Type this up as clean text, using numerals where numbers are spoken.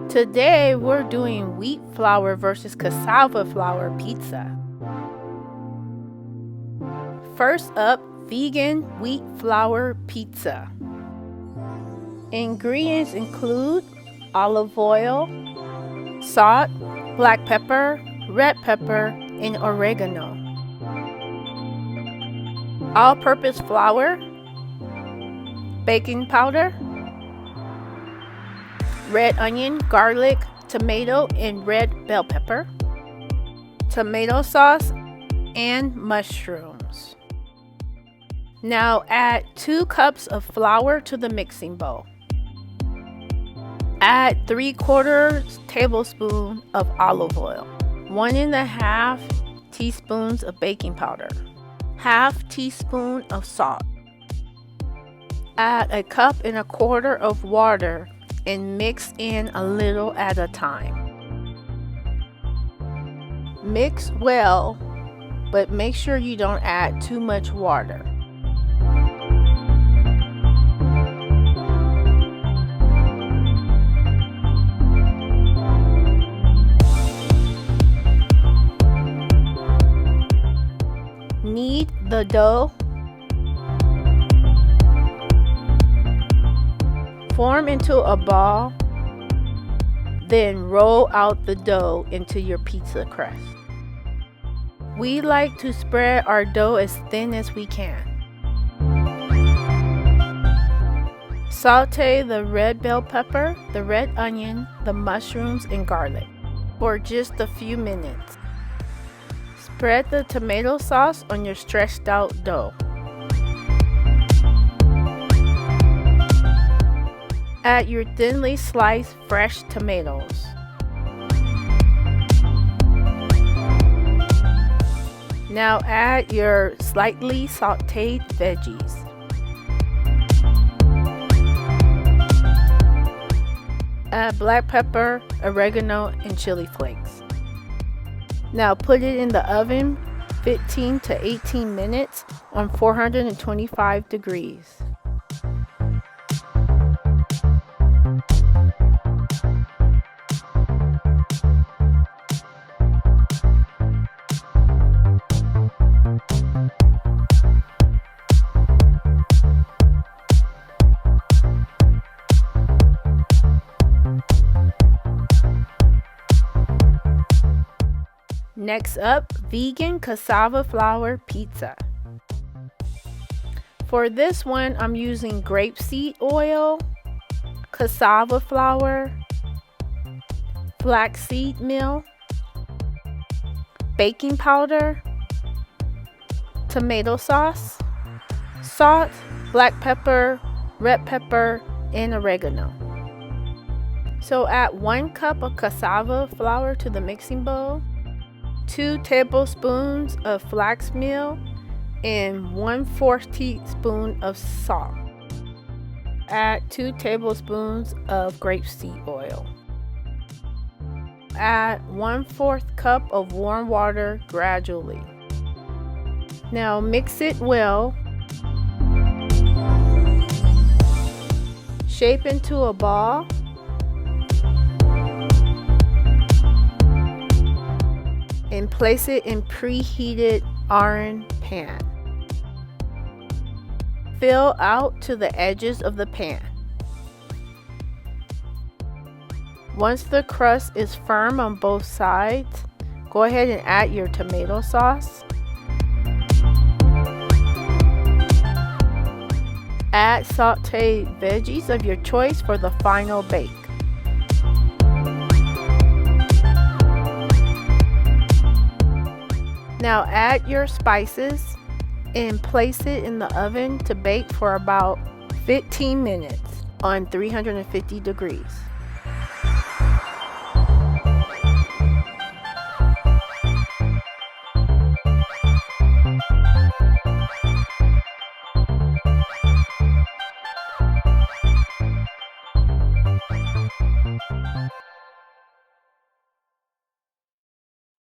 Today we're doing wheat flour versus cassava flour pizza. First up, vegan wheat flour pizza. Ingredients include olive oil, salt, black pepper, red pepper, and oregano. All-purpose flour, baking powder, red onion, garlic, tomato, and red bell pepper, tomato sauce, and mushrooms. Now add 2 cups of flour to the mixing bowl. Add 3/4 tablespoon of olive oil, 1½ teaspoons of baking powder, ½ teaspoon of salt. Add 1¼ cup of water and mix in a little at a time. Mix well, but make sure you don't add too much water. Knead the dough. Form into a ball, then roll out the dough into your pizza crust. We like to spread our dough as thin as we can. Saute the red bell pepper, the red onion, the mushrooms, and garlic for just a few minutes. Spread the tomato sauce on your stretched out dough. Add your thinly sliced fresh tomatoes. Now add your slightly sauteed veggies. Add black pepper, oregano, and chili flakes. Now put it in the oven 15 to 18 minutes on 425 degrees. Next up, vegan cassava flour pizza. For this one, I'm using grapeseed oil, cassava flour, flaxseed meal, baking powder, tomato sauce, salt, black pepper, red pepper, and oregano. So add 1 cup of cassava flour to the mixing bowl, 2 tablespoons of flax meal, and 1/4 teaspoon of salt. Add 2 tablespoons of grapeseed oil. Add 1/4 cup of warm water gradually. Now mix it well. Shape into a ball. And place it in preheated iron pan. Fill out to the edges of the pan. Once the crust is firm on both sides, go ahead and add your tomato sauce. Add sauteed veggies of your choice for the final bake. Now add your spices and place it in the oven to bake for about 15 minutes on 350 degrees.